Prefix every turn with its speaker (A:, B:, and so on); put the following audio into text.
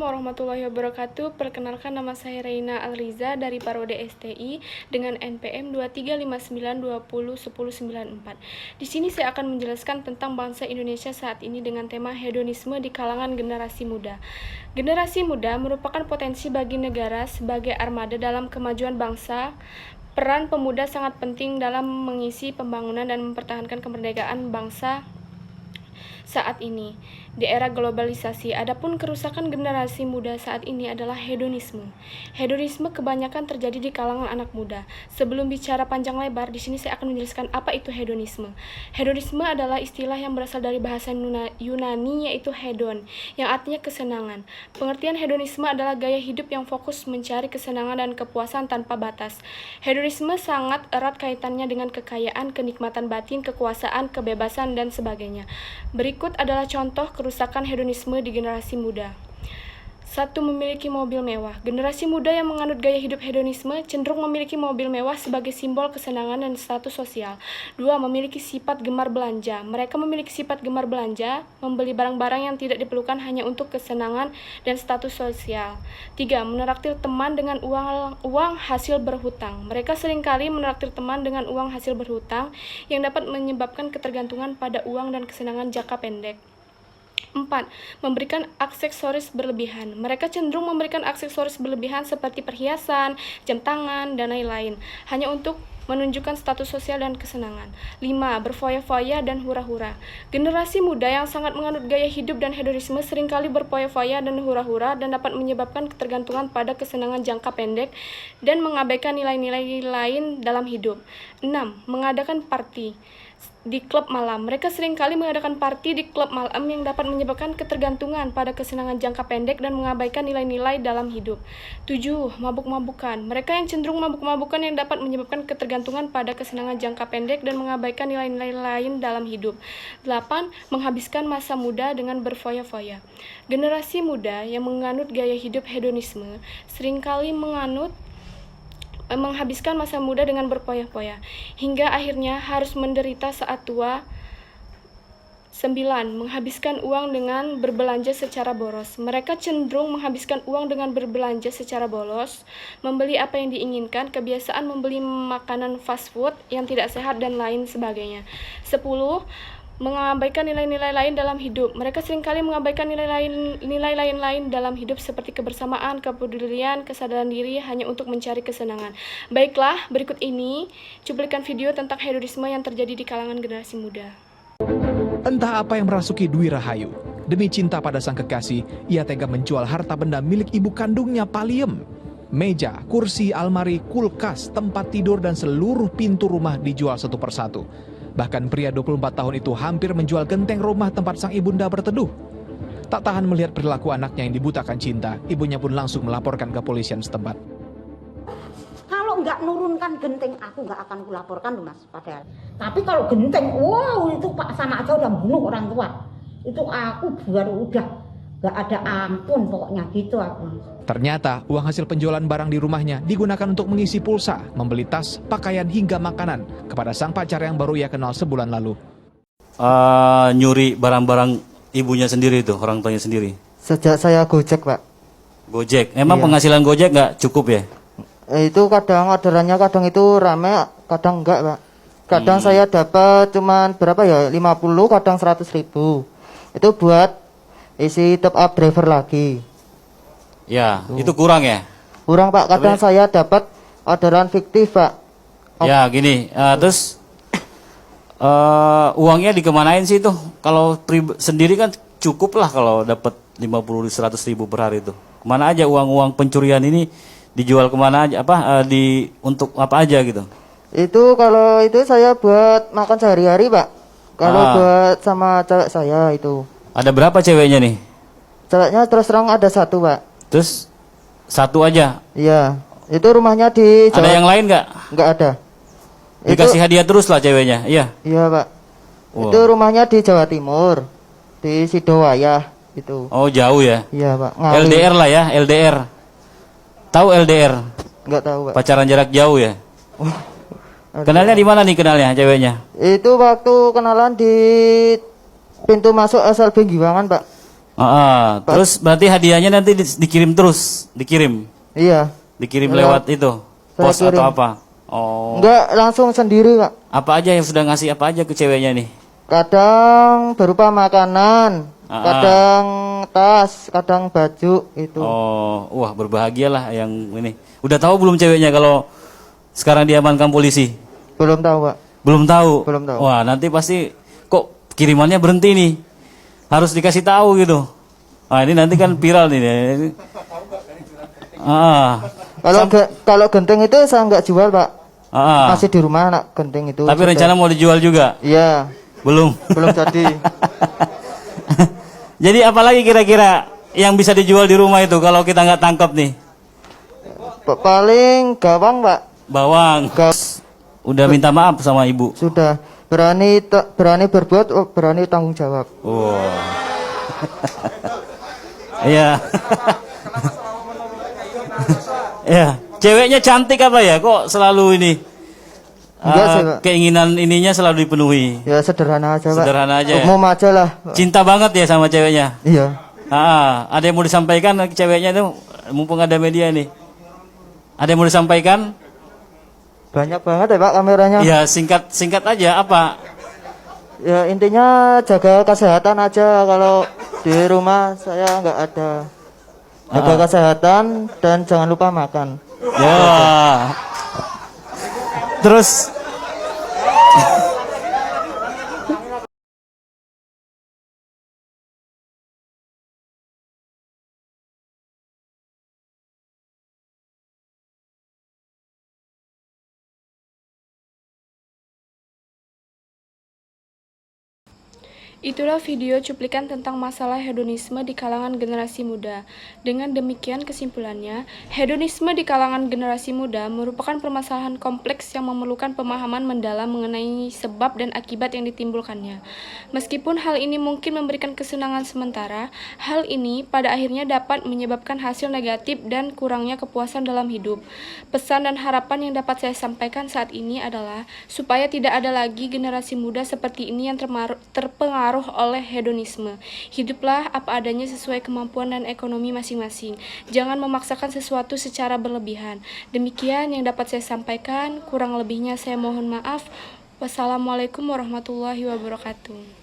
A: Assalamualaikum warahmatullahi wabarakatuh. Perkenalkan, nama saya Reina Alriza dari Parode STI dengan NPM 2359201094. Di sini saya akan menjelaskan tentang bangsa Indonesia saat ini dengan tema hedonisme di kalangan generasi muda. Generasi muda merupakan potensi bagi negara sebagai armada dalam kemajuan bangsa. Peran pemuda sangat penting dalam mengisi pembangunan dan mempertahankan kemerdekaan bangsa saat ini di era globalisasi. Adapun kerusakan generasi muda saat ini adalah hedonisme. Hedonisme kebanyakan terjadi di kalangan anak muda. Sebelum bicara panjang lebar, di sini saya akan menjelaskan apa itu hedonisme. Hedonisme adalah istilah yang berasal dari bahasa Yunani, yaitu hedon, yang artinya kesenangan. Pengertian hedonisme adalah gaya hidup yang fokus mencari kesenangan dan kepuasan tanpa batas. Hedonisme sangat erat kaitannya dengan kekayaan, kenikmatan batin, kekuasaan, kebebasan, dan sebagainya. Berikut adalah contoh kerusakan hedonisme di generasi muda. 1. Memiliki mobil mewah. Generasi muda yang menganut gaya hidup hedonisme cenderung memiliki mobil mewah sebagai simbol kesenangan dan status sosial. 2. Memiliki sifat gemar belanja. Mereka memiliki sifat gemar belanja, membeli barang-barang yang tidak diperlukan hanya untuk kesenangan dan status sosial. 3. Menraktir teman dengan uang hasil berhutang. Mereka seringkali menraktir teman dengan uang hasil berhutang yang dapat menyebabkan ketergantungan pada uang dan kesenangan jangka pendek. 4. Memberikan aksesoris berlebihan. Mereka cenderung memberikan aksesoris berlebihan seperti perhiasan, jam tangan, dan lain-lain, hanya untuk menunjukkan status sosial dan kesenangan. 5. Berfoya-foya dan hura-hura. Generasi muda yang sangat menganut gaya hidup dan hedonisme seringkali berfoya-foya dan hura-hura dan dapat menyebabkan ketergantungan pada kesenangan jangka pendek dan mengabaikan nilai-nilai lain dalam hidup. 6. Mengadakan party di klub malam. Mereka seringkali mengadakan party di klub malam yang dapat menyebabkan ketergantungan pada kesenangan jangka pendek dan mengabaikan nilai-nilai dalam hidup. 7. Mabuk-mabukan. Mereka yang cenderung mabuk-mabukan yang dapat menyebabkan ketergantungan pada kesenangan jangka pendek dan mengabaikan nilai-nilai lain dalam hidup. 8. Menghabiskan masa muda dengan berfoya-foya. Generasi muda yang menganut gaya hidup hedonisme seringkali menghabiskan masa muda dengan berfoya-foya, hingga akhirnya harus menderita saat tua. 9. Menghabiskan uang dengan berbelanja secara boros. Mereka cenderung menghabiskan uang dengan berbelanja secara boros, membeli apa yang diinginkan, kebiasaan membeli makanan fast food yang tidak sehat, dan lain sebagainya. 10. Mengabaikan nilai-nilai lain dalam hidup. Mereka seringkali mengabaikan nilai lain dalam hidup seperti kebersamaan, kepedulian, kesadaran diri hanya untuk mencari kesenangan. Baiklah, berikut ini cuplikan video tentang hedonisme yang terjadi di kalangan generasi muda.
B: Entah apa yang merasuki Dwi Rahayu. Demi cinta pada sang kekasih, ia tega menjual harta benda milik ibu kandungnya, Paliem. Meja, kursi, almari, kulkas, tempat tidur, dan seluruh pintu rumah dijual satu persatu. Bahkan pria 24 tahun itu hampir menjual genteng rumah tempat sang ibunda berteduh. Tak tahan melihat perilaku anaknya yang dibutakan cinta, ibunya pun langsung melaporkan ke kepolisian setempat.
C: Kalau nggak nurunkan genteng, aku nggak akan kulaporkan loh, Mas. Padahal. Tapi kalau genteng, wow, itu Pak sama aja udah bunuh orang tua. Itu aku baru udah nggak ada ampun, pokoknya gitu aku.
B: Ternyata uang hasil penjualan barang di rumahnya digunakan untuk mengisi pulsa, membeli tas, pakaian, hingga makanan kepada sang pacar yang baru ia kenal sebulan lalu.
D: Nyuri barang-barang ibunya sendiri itu, orang tuanya sendiri.
E: Sejak saya Gojek, Pak.
D: Gojek, emang
E: Iya.
D: penghasilan Gojek nggak cukup ya?
E: Itu kadang orderannya kadang itu rame, kadang enggak, Pak. Kadang saya dapat cuman berapa ya, 50, kadang 100.000. Itu buat isi top up driver lagi.
D: Ya, itu kurang ya?
E: Kurang, Pak. Kadang saya dapat orderan fiktif, Pak.
D: Ya, gini, terus uangnya dikemanain sih itu? Kalau sendiri kan cukup lah kalau dapat 50-100 ribu per hari itu. Kemana aja uang-uang pencurian ini dijual kemana aja? Untuk apa aja gitu?
E: Itu kalau itu saya buat makan sehari-hari, Pak. Kalau buat sama cewek saya itu.
D: Ada berapa ceweknya nih?
E: Ceweknya terus terang ada satu, Pak.
D: Terus satu aja?
E: Iya. Itu rumahnya di Jawa.
D: Ada yang lain nggak?
E: Nggak ada.
D: Dikasih hadiah terus lah ceweknya, iya?
E: Iya, Pak.
D: Wow.
E: Itu rumahnya di Jawa Timur, di Sidowayah itu.
D: Oh, jauh ya?
E: Iya, Pak. Ngawi.
D: LDR lah ya, LDR. Tahu LDR?
E: Nggak tahu, Pak.
D: Pacaran jarak jauh ya? Kenalnya di mana nih kenalnya ceweknya?
E: Itu waktu kenalan di pintu masuk SLB Giwangan, Pak.
D: Terus berarti hadiahnya nanti dikirim terus, dikirim
E: Iya.
D: lewat itu,
E: saya
D: pos
E: kirim.
D: atau apa? Oh,
E: Enggak, langsung sendiri, Pak.
D: apa aja yang sudah ngasih apa aja ke ceweknya nih?
E: Kadang berupa makanan, kadang tas, kadang baju itu.
D: Oh, wah berbahagialah yang ini. Udah tahu belum ceweknya kalau sekarang diamankan polisi?
E: Belum tahu, Pak.
D: Belum tahu.
E: Belum tahu.
D: Wah, nanti pasti kok kirimannya berhenti nih. Harus dikasih tahu gitu. Nah, ini nanti kan viral nih.
E: Kalau genting itu saya nggak jual, Pak. Masih di rumah anak genting itu.
D: Tapi
E: sudah.
D: rencana mau dijual juga?
E: Iya,
D: Belum.
E: belum jadi.
D: Jadi apalagi kira-kira yang bisa dijual di rumah itu kalau kita nggak tangkap nih?
E: Paling gawang, Pak.
D: Bawang. Udah minta maaf sama ibu.
E: Sudah berani berbuat, berani tanggung jawab.
D: Wow. Iya. Ya, ceweknya cantik apa ya? Kok selalu ini?
E: Enggak sih, Pak.
D: Keinginan ininya selalu dipenuhi.
E: Ya sederhana aja, Pak.
D: Sederhana aja ya?
E: Umum aja lah.
D: Cinta banget ya sama ceweknya.
E: Iya.
D: Ada yang mau disampaikan ke ceweknya itu? Mumpung ada media nih. Ada yang mau disampaikan?
E: Banyak banget ya, Pak, kameranya.
D: Ya, singkat aja apa?
E: Ya intinya jaga kesehatan aja. Kalau di rumah saya nggak ada. Jaga kesehatan dan jangan lupa makan.
D: Ya. Terus
A: Itulah video cuplikan tentang masalah hedonisme di kalangan generasi muda. Dengan demikian kesimpulannya, hedonisme di kalangan generasi muda merupakan permasalahan kompleks yang memerlukan pemahaman mendalam mengenai sebab dan akibat yang ditimbulkannya. Meskipun hal ini mungkin memberikan kesenangan sementara, hal ini pada akhirnya dapat menyebabkan hasil negatif dan kurangnya kepuasan dalam hidup. Pesan dan harapan yang dapat saya sampaikan saat ini adalah supaya tidak ada lagi generasi muda seperti ini yang terpengaruh oleh hedonisme. Hiduplah apa adanya sesuai kemampuan dan ekonomi masing-masing. Jangan memaksakan sesuatu secara berlebihan. Demikian yang dapat saya sampaikan. Kurang lebihnya saya mohon maaf. Wassalamualaikum warahmatullahi wabarakatuh.